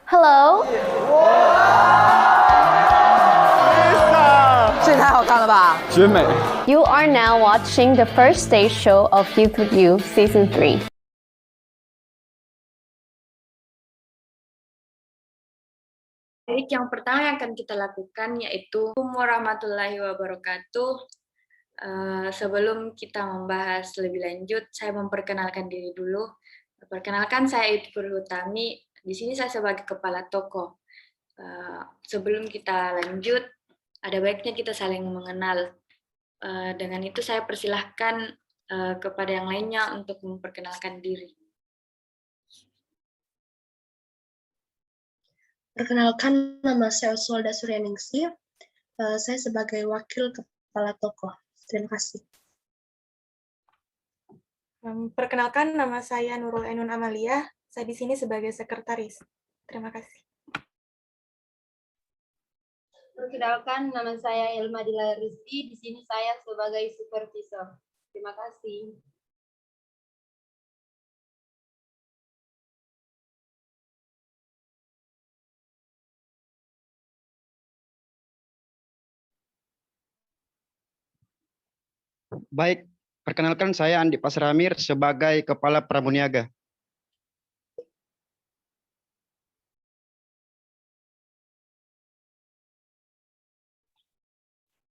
Hello. 这也太好看了吧！绝美。 You are now watching the first stage show of Youth with You Season 3. Baik, yang pertama yang akan kita lakukan yaitu Assalamualaikum warahmatullahi wabarakatuh. Sebelum kita membahas lebih lanjut, saya memperkenalkan diri dulu. Perkenalkan, saya Itu Hutami. Di sini saya sebagai kepala toko. Sebelum kita lanjut, ada baiknya kita saling mengenal. Dengan itu saya persilahkan kepada yang lainnya untuk memperkenalkan diri. Perkenalkan, nama saya Oswalda Suryaningsih. Saya sebagai wakil kepala toko. Terima kasih. Perkenalkan, nama saya Nurul Ainun Amalia. Saya di sini sebagai sekretaris. Terima kasih. Perkenalkan, nama saya Elma Dila Rizky. Di sini saya sebagai supervisor. Terima kasih. Baik, perkenalkan saya Andi Pasramir sebagai Kepala Pramuniaga.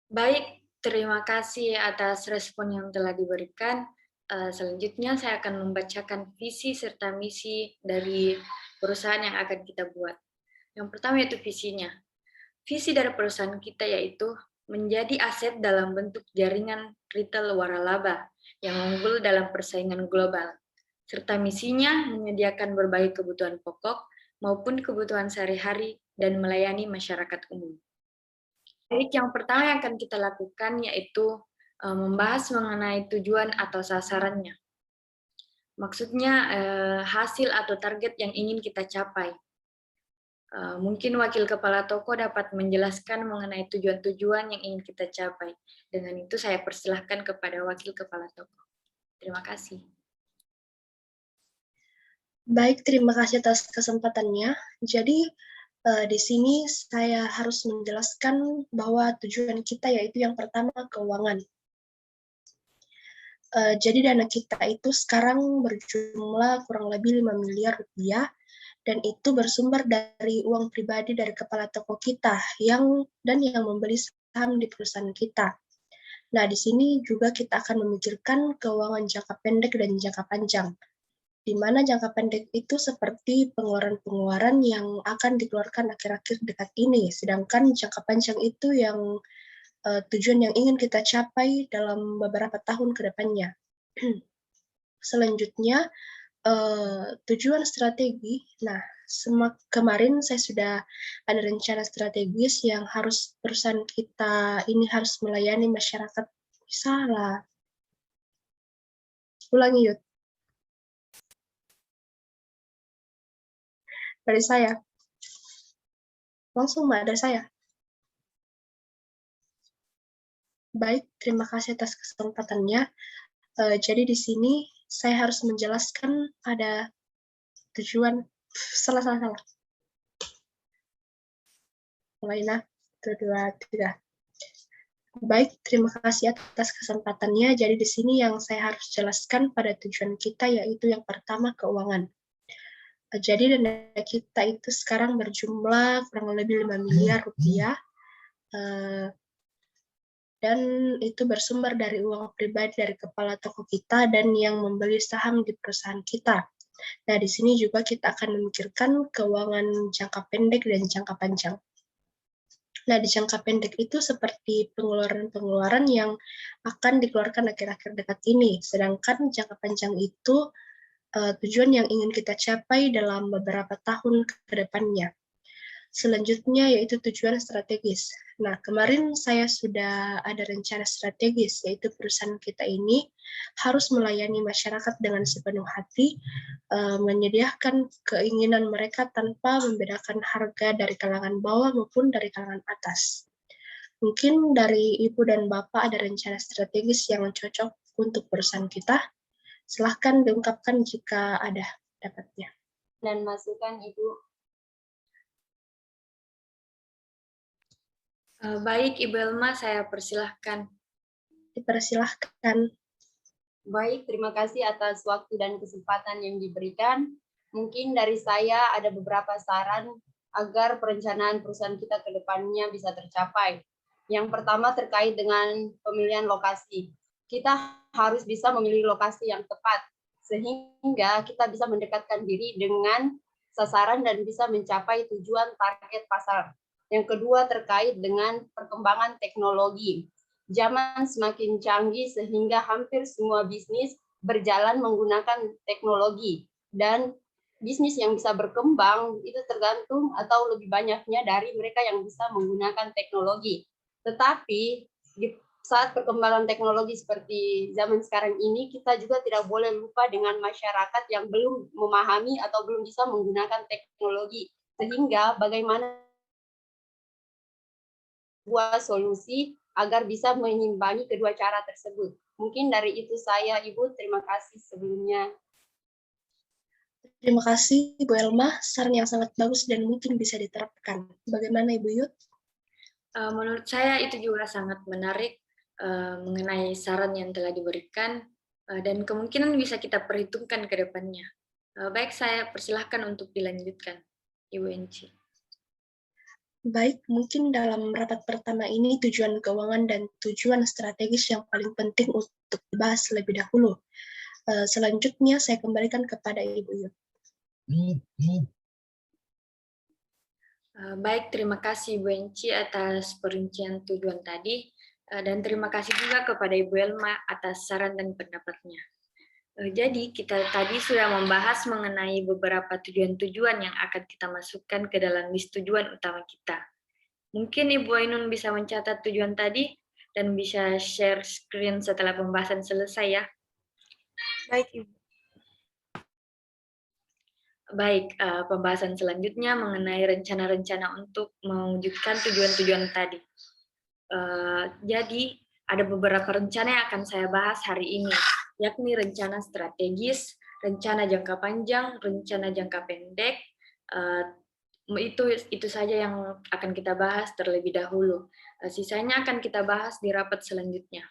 Baik, terima kasih atas respon yang telah diberikan. Selanjutnya saya akan membacakan visi serta misi dari perusahaan yang akan kita buat. Yang pertama yaitu visinya. Visi dari perusahaan kita yaitu menjadi aset dalam bentuk jaringan retail waralaba yang unggul dalam persaingan global. Serta misinya menyediakan berbagai kebutuhan pokok maupun kebutuhan sehari-hari dan melayani masyarakat umum. Baik, yang pertama yang akan kita lakukan yaitu membahas mengenai tujuan atau sasarannya. Maksudnya hasil atau target yang ingin kita capai. Mungkin wakil kepala toko dapat menjelaskan mengenai tujuan-tujuan yang ingin kita capai. Dengan itu saya persilahkan kepada wakil kepala toko. Terima kasih. Baik, terima kasih atas kesempatannya. Jadi, di sini saya harus menjelaskan bahwa tujuan kita yaitu yang pertama keuangan. Jadi dana kita itu sekarang berjumlah kurang lebih 5 miliar rupiah, dan itu bersumber dari uang pribadi dari kepala toko kita yang membeli saham di perusahaan kita. Nah, di sini juga kita akan memikirkan keuangan jangka pendek dan jangka panjang, di mana jangka pendek itu seperti pengeluaran-pengeluaran yang akan dikeluarkan akhir-akhir dekat ini, sedangkan jangka panjang itu yang tujuan yang ingin kita capai dalam beberapa tahun ke depannya. Selanjutnya, tujuan strategi. Nah, kemarin saya sudah ada rencana strategis yang harus perusahaan kita ini harus melayani masyarakat. Salah. Ulangi, Yud. Dari saya. Langsung, Mbak, dari saya. Baik, terima kasih atas kesempatannya. Jadi di sini saya harus menjelaskan ada tujuan. Salah. Mulai, 1, 2, 3. Baik, terima kasih atas kesempatannya. Jadi di sini yang saya harus jelaskan pada tujuan kita yaitu yang pertama keuangan. Jadi dana kita itu sekarang berjumlah kurang lebih 5 miliar rupiah. Dan itu bersumber dari uang pribadi dari kepala toko kita dan yang membeli saham di perusahaan kita. Nah, di sini juga kita akan memikirkan keuangan jangka pendek dan jangka panjang. Nah, di jangka pendek itu seperti pengeluaran-pengeluaran yang akan dikeluarkan akhir-akhir dekat ini. Sedangkan jangka panjang itu tujuan yang ingin kita capai dalam beberapa tahun ke depannya. Selanjutnya yaitu tujuan strategis. Nah, kemarin saya sudah ada rencana strategis, yaitu perusahaan kita ini harus melayani masyarakat dengan sepenuh hati, menyediakan keinginan mereka tanpa membedakan harga dari kalangan bawah maupun dari kalangan atas. Mungkin dari Ibu dan Bapak ada rencana strategis yang cocok untuk perusahaan kita. Silahkan diungkapkan jika ada dapatnya. Dan masukan Ibu. Baik, Ibu Elma, saya persilahkan. Dipersilahkan. Baik, terima kasih atas waktu dan kesempatan yang diberikan. Mungkin dari saya ada beberapa saran agar perencanaan perusahaan kita ke depannya bisa tercapai. Yang pertama terkait dengan pemilihan lokasi. Kita harus bisa memilih lokasi yang tepat, sehingga kita bisa mendekatkan diri dengan sasaran dan bisa mencapai tujuan target pasar. Yang kedua terkait dengan perkembangan teknologi. Zaman semakin canggih sehingga hampir semua bisnis berjalan menggunakan teknologi, dan bisnis yang bisa berkembang itu tergantung atau lebih banyaknya dari mereka yang bisa menggunakan teknologi. Tetapi di saat perkembangan teknologi seperti zaman sekarang ini, kita juga tidak boleh lupa dengan masyarakat yang belum memahami atau belum bisa menggunakan teknologi. Sehingga bagaimana buat solusi agar bisa menyimbangi kedua cara tersebut. Mungkin dari itu saya, Ibu. Terima kasih sebelumnya. Terima kasih Ibu Elma, saran yang sangat bagus dan mungkin bisa diterapkan. Bagaimana Ibu Yud? Menurut saya itu juga sangat menarik mengenai saran yang telah diberikan dan kemungkinan bisa kita perhitungkan ke depannya. Baik, saya persilahkan untuk dilanjutkan, Ibu Enci. Baik, mungkin dalam rapat pertama ini tujuan keuangan dan tujuan strategis yang paling penting untuk dibahas lebih dahulu. Selanjutnya saya kembalikan kepada Ibu Yud. Baik, terima kasih Ibu Enci atas perincian tujuan tadi, dan terima kasih juga kepada Ibu Elma atas saran dan pendapatnya. Jadi kita tadi sudah membahas mengenai beberapa tujuan-tujuan yang akan kita masukkan ke dalam list tujuan utama kita. Mungkin Ibu Ainun bisa mencatat tujuan tadi dan bisa share screen setelah pembahasan selesai ya. Baik, Ibu. Baik, pembahasan selanjutnya mengenai rencana-rencana untuk mewujudkan tujuan-tujuan tadi. Jadi, ada beberapa rencana yang akan saya bahas hari ini, yakni rencana strategis, rencana jangka panjang, rencana jangka pendek. Itu saja yang akan kita bahas terlebih dahulu. Sisanya akan kita bahas di rapat selanjutnya.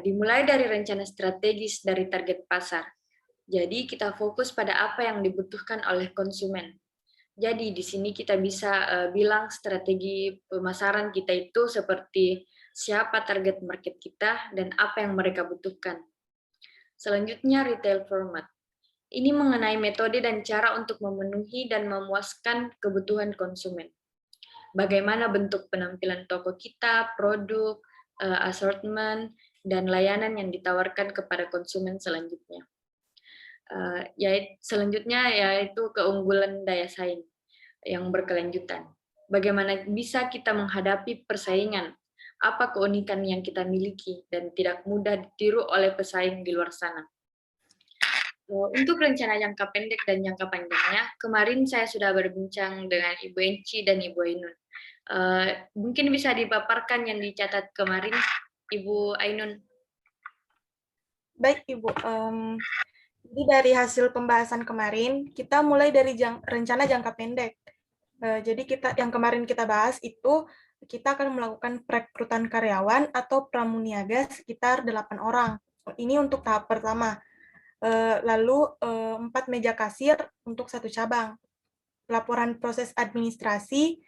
Dimulai dari rencana strategis dari target pasar. Jadi kita fokus pada apa yang dibutuhkan oleh konsumen. Jadi di sini kita bisa bilang strategi pemasaran kita itu seperti siapa target market kita dan apa yang mereka butuhkan. Selanjutnya retail format. Ini mengenai metode dan cara untuk memenuhi dan memuaskan kebutuhan konsumen. Bagaimana bentuk penampilan toko kita, produk, assortment, dan layanan yang ditawarkan kepada konsumen selanjutnya. Selanjutnya yaitu keunggulan daya saing yang berkelanjutan. Bagaimana bisa kita menghadapi persaingan, apa keunikan yang kita miliki dan tidak mudah ditiru oleh pesaing di luar sana. Untuk rencana jangka pendek dan jangka panjangnya, kemarin saya sudah berbincang dengan Ibu Enci dan Ibu Ainun. Mungkin bisa dipaparkan yang dicatat kemarin, Ibu Ainun. Baik, Ibu. Jadi dari hasil pembahasan kemarin, kita mulai dari rencana jangka pendek. Jadi yang kemarin kita bahas itu, kita akan melakukan perekrutan karyawan atau pramuniaga sekitar 8 orang. Ini untuk tahap pertama. Lalu 4 meja kasir untuk 1 cabang. Laporan proses administrasi,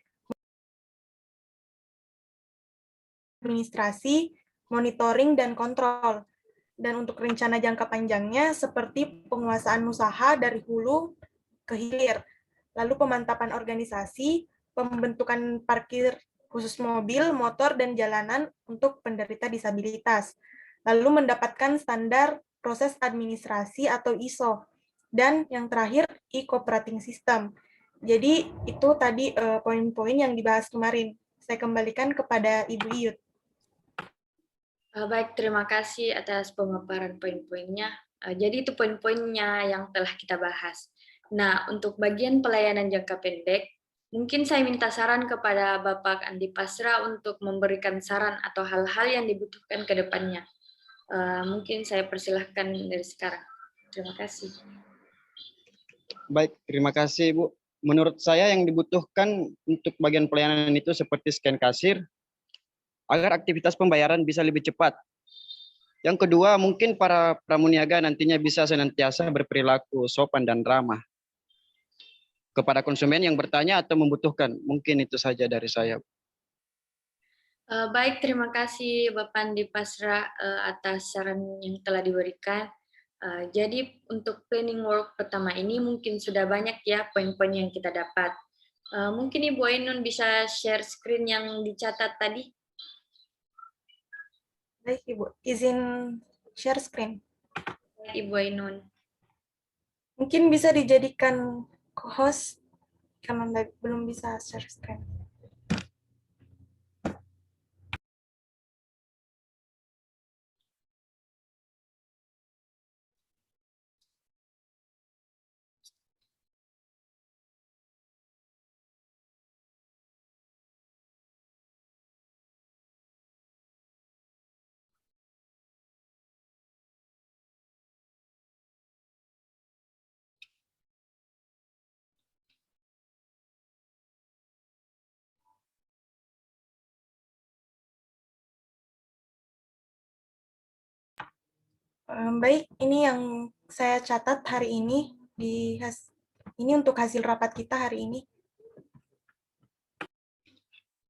monitoring, dan kontrol. Dan untuk rencana jangka panjangnya seperti penguasaan usaha dari hulu ke hilir, lalu pemantapan organisasi, pembentukan parkir khusus mobil, motor, dan jalanan untuk penderita disabilitas, lalu mendapatkan standar proses administrasi atau ISO, dan yang terakhir e-cooperating system. Jadi itu tadi poin-poin yang dibahas kemarin. Saya kembalikan kepada Ibu Iyut. Baik, terima kasih atas pemaparan poin-poinnya. Jadi itu poin-poinnya yang telah kita bahas. Nah, untuk bagian pelayanan jangka pendek, mungkin saya minta saran kepada Bapak Andi Pasra untuk memberikan saran atau hal-hal yang dibutuhkan ke depannya. Mungkin saya persilahkan dari sekarang. Terima kasih. Baik, terima kasih Ibu. menurut saya yang dibutuhkan untuk bagian pelayanan itu seperti scan kasir, agar aktivitas pembayaran bisa lebih cepat. Yang kedua, mungkin para pramuniaga nantinya bisa senantiasa berperilaku sopan dan ramah kepada konsumen yang bertanya atau membutuhkan. Mungkin itu saja dari saya. Baik, terima kasih Bapak Andi Pasra atas saran yang telah diberikan. Jadi untuk planning work pertama ini mungkin sudah banyak ya poin-poin yang kita dapat. Mungkin Ibu Ainun bisa share screen yang dicatat tadi. Baik, Ibu. Izin share screen. Ibu Ainun. Mungkin bisa dijadikan host karena belum bisa share screen. Baik, ini yang saya catat hari ini ini untuk hasil rapat kita hari ini.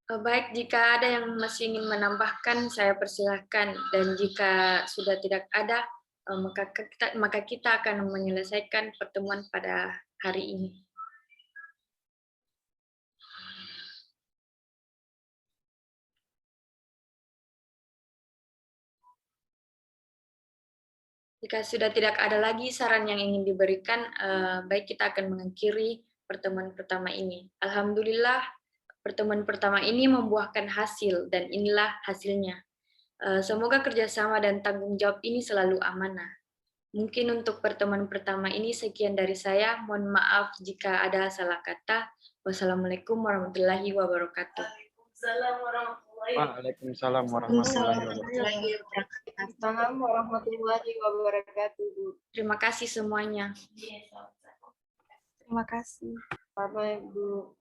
Baik, jika ada yang masih ingin menambahkan, saya persilahkan. Dan jika sudah tidak ada, maka kita akan menyelesaikan pertemuan pada hari ini. Jika sudah tidak ada lagi saran yang ingin diberikan, baik kita akan mengakhiri pertemuan pertama ini. Alhamdulillah, pertemuan pertama ini membuahkan hasil, dan inilah hasilnya. Semoga kerjasama dan tanggung jawab ini selalu amanah. Mungkin untuk pertemuan pertama ini sekian dari saya. Mohon maaf jika ada salah kata. Wassalamualaikum warahmatullahi wabarakatuh. Waalaikumsalam warahmatullahi wabarakatuh. Assalamualaikum warahmatullahi wabarakatuh. Terima kasih semuanya. Terima kasih. Bye-bye, Bu.